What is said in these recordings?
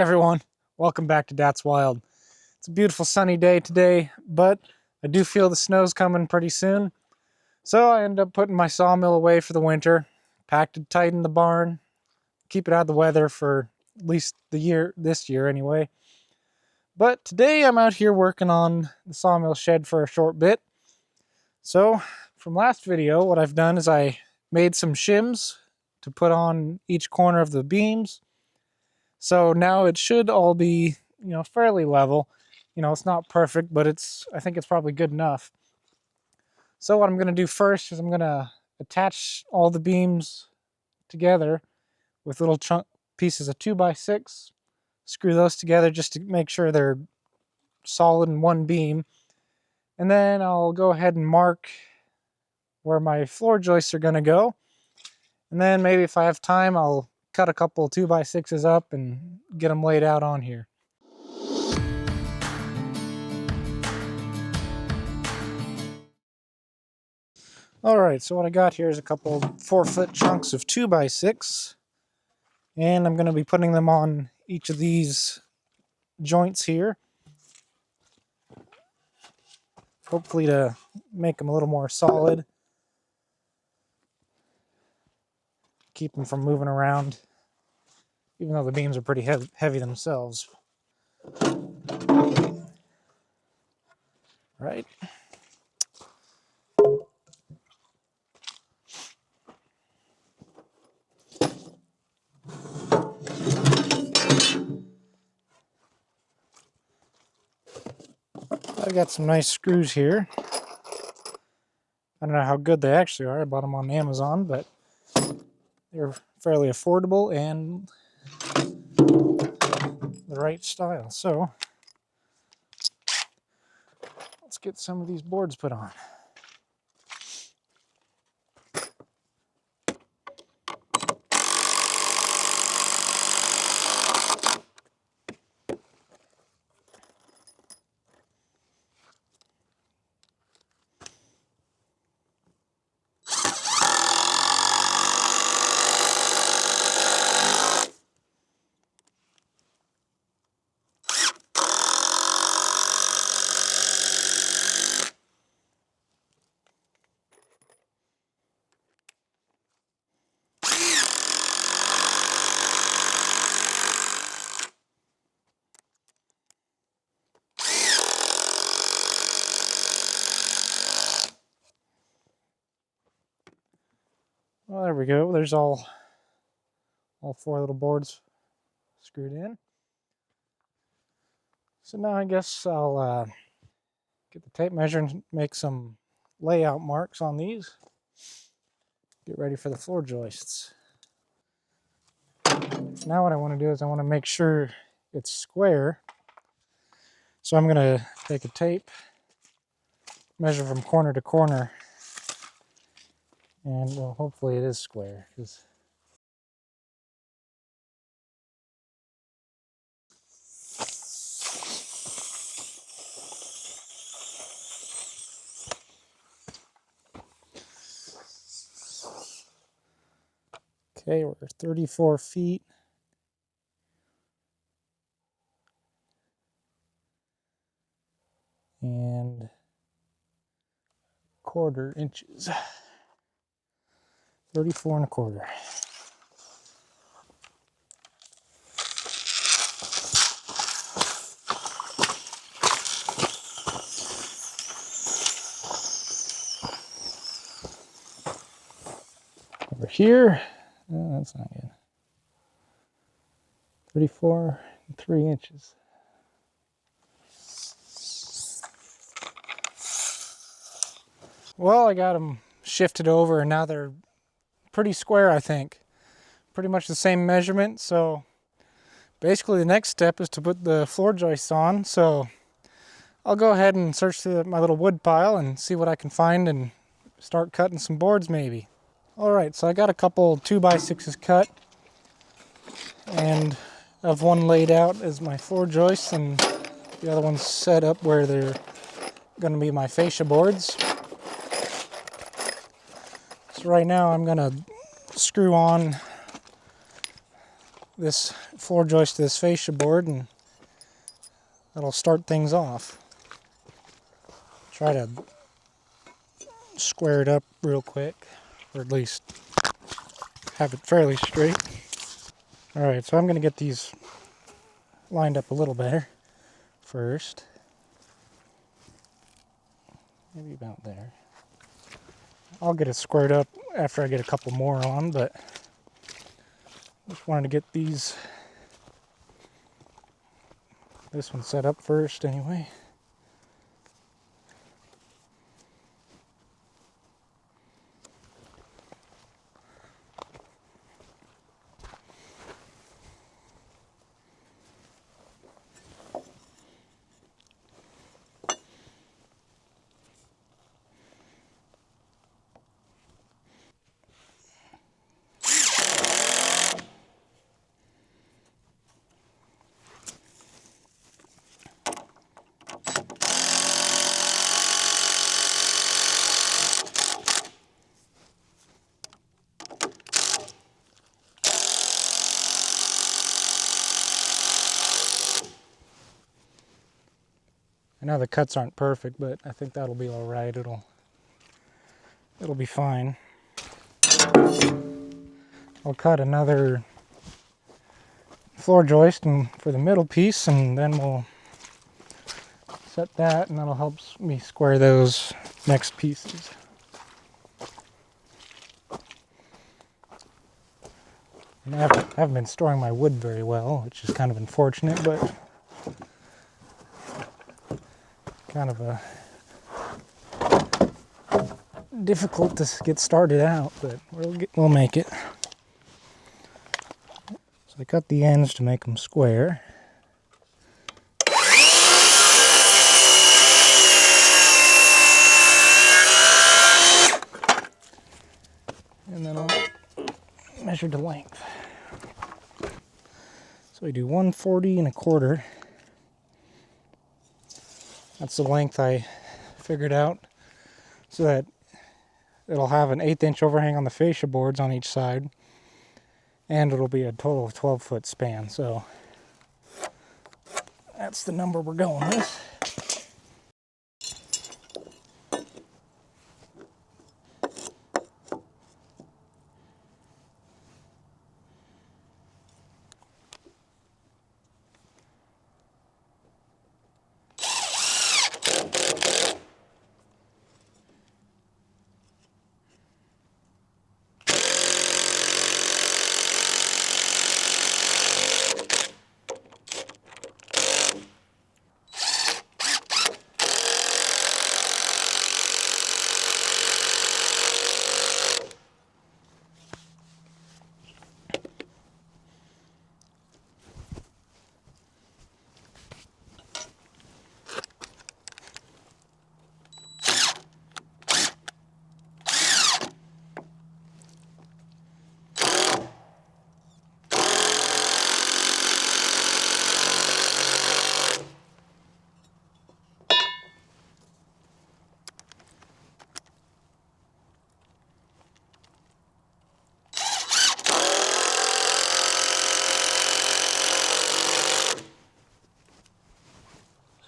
Everyone, welcome back to That's Wild. It's a beautiful sunny day today, but I do feel the snow's coming pretty soon. So I ended up putting my sawmill away for the winter, packed it tight in the barn, keep it out of the weather for at least this year anyway. But today I'm out here working on the sawmill shed for a short bit. So from last video, what I've done is I made some shims to put on each corner of the beams. So now it should all be, fairly level. It's not perfect, but I think it's probably good enough. So what I'm going to do first is I'm going to attach all the beams together with little chunk pieces of 2x6. Screw those together just to make sure they're solid in one beam. And then I'll go ahead and mark where my floor joists are going to go. And then maybe if I have time, I'll cut a couple 2x6s up and get them laid out on here. Alright, so what I got here is a couple 4-foot chunks of 2x6, and I'm going to be putting them on each of these joints here, hopefully to make them a little more solid, keep them from moving around, even though the beams are pretty heavy themselves. Right. I've got some nice screws here. I don't know how good they actually are. I bought them on Amazon, but they're fairly affordable and the right style. So let's get some of these boards put on. Well, there we go. There's all 4 little boards screwed in. So now I guess I'll get the tape measure and make some layout marks on these. Get ready for the floor joists. Now what I want to do is I want to make sure it's square. So I'm going to take a tape, measure from corner to corner, and well, hopefully it is square. Okay, we're 34 feet. And 1/4 inches. 34 1/4. Over here, no, that's not good. 34 3 inches. Well, I got them shifted over and now they're pretty square, I think. Pretty much the same measurement. So basically the next step is to put the floor joists on. So I'll go ahead and search through my little wood pile and see what I can find and start cutting some boards maybe. Alright, so I got a couple 2x6s cut and I have one laid out as my floor joists and the other one's set up where they're going to be my fascia boards. So right now I'm going to screw on this floor joist to this fascia board, and that'll start things off. Try to square it up real quick, or at least have it fairly straight. Alright, so I'm going to get these lined up a little better first. Maybe about there. I'll get it squared up after I get a couple more on, but just wanted to get this one set up first anyway. I know the cuts aren't perfect, but I think that'll be all right. It'll be fine. I'll cut another floor joist and for the middle piece, and then we'll set that, and that'll help me square those next pieces. And I haven't been storing my wood very well, which is kind of unfortunate, but kind of difficult to get started out, but we'll make it. So I cut the ends to make them square. And then I'll measure the length. So we do 140 1/4. That's the length I figured out, so that it'll have an 1/8 inch overhang on the fascia boards on each side, and it'll be a total of 12-foot span. So that's the number we're going with.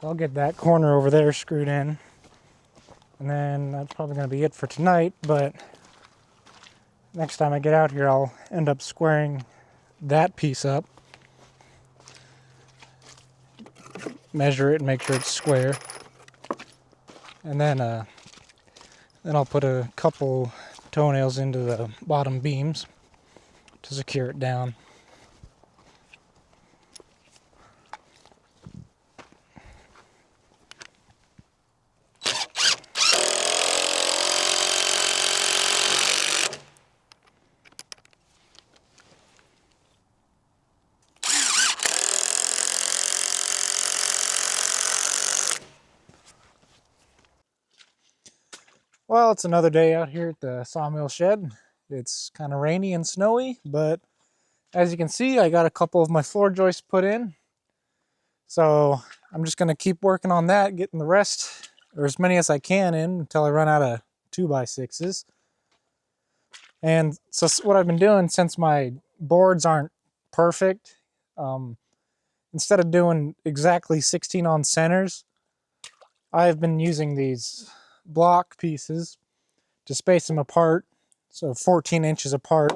So I'll get that corner over there screwed in, and then that's probably going to be it for tonight, but next time I get out here I'll end up squaring that piece up, measure it and make sure it's square, and then I'll put a couple toenails into the bottom beams to secure it down. Well, it's another day out here at the sawmill shed. It's kind of rainy and snowy, but as you can see, I got a couple of my floor joists put in. So I'm just going to keep working on that, getting the rest, or as many as I can, in until I run out of 2x6s. And so what I've been doing, since my boards aren't perfect, Instead of doing exactly 16 on centers, I've been using these block pieces to space them apart, so 14 inches apart.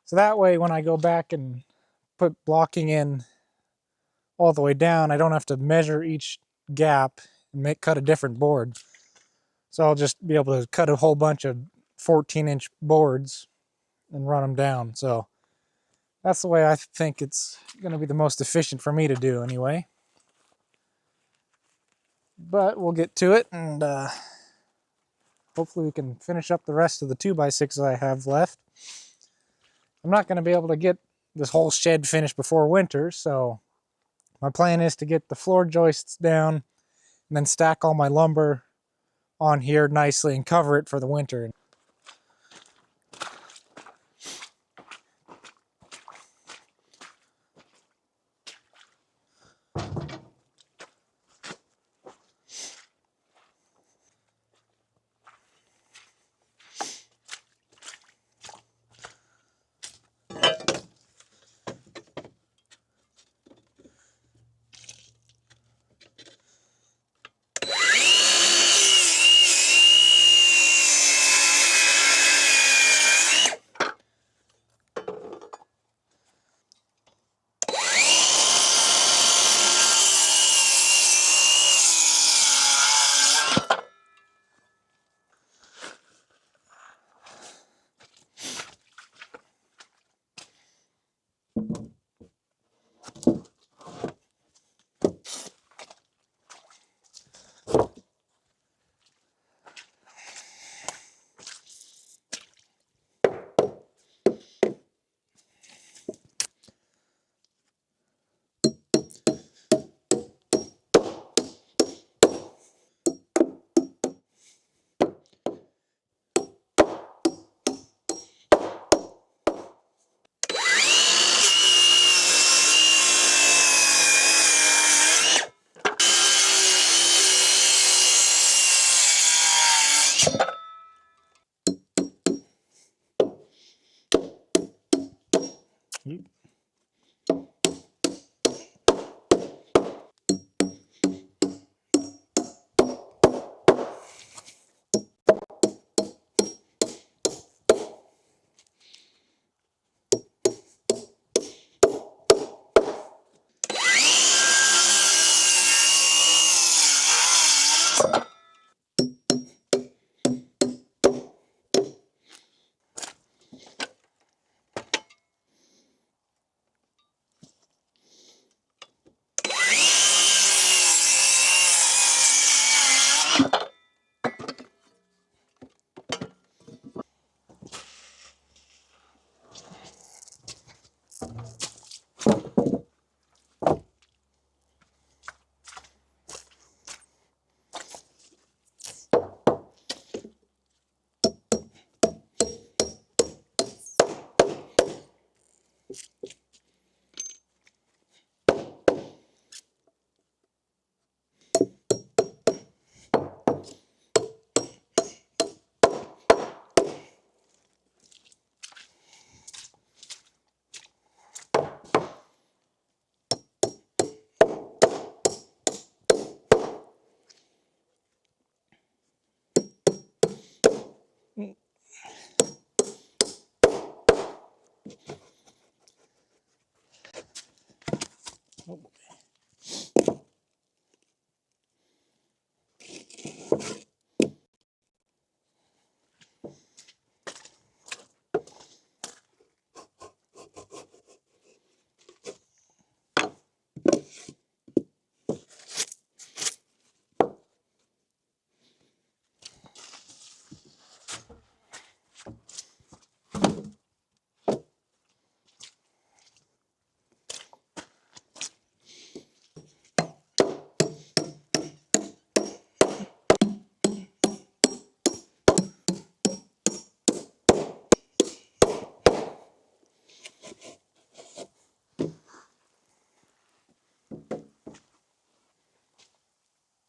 So that way when I go back and put blocking in all the way down, I don't have to measure each gap and cut a different board. So I'll just be able to cut a whole bunch of 14-inch boards and run them down. So that's the way I think it's going to be the most efficient for me to do anyway. But we'll get to it, and hopefully we can finish up the rest of the 2x6s I have left. I'm not going to be able to get this whole shed finished before winter, so my plan is to get the floor joists down and then stack all my lumber on here nicely and cover it for the winter.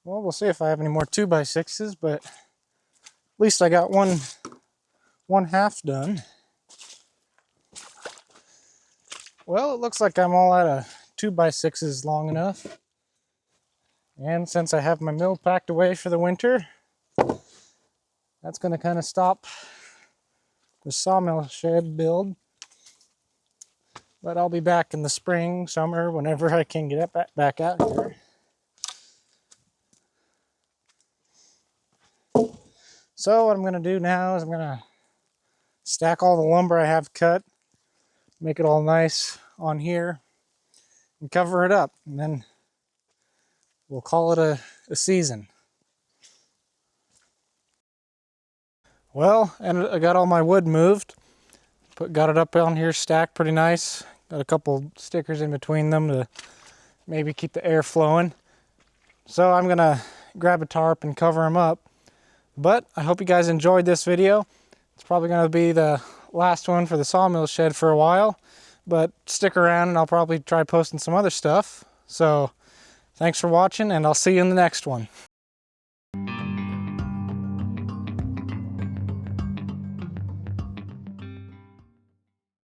Well, we'll see if I have any more 2x6s, but at least I got one half done. Well, it looks like I'm all out of 2x6s long enough. And since I have my mill packed away for the winter, that's going to kind of stop the sawmill shed build. But I'll be back in the spring, summer, whenever I can get back out here. So what I'm going to do now is I'm going to stack all the lumber I have cut, make it all nice on here, and cover it up. And then we'll call it a season. Well, and I got all my wood moved. Got it up on here stacked pretty nice. Got a couple stickers in between them to maybe keep the air flowing. So I'm going to grab a tarp and cover them up. But I hope you guys enjoyed this video. It's probably going to be the last one for the sawmill shed for a while. But stick around and I'll probably try posting some other stuff. So thanks for watching, and I'll see you in the next one.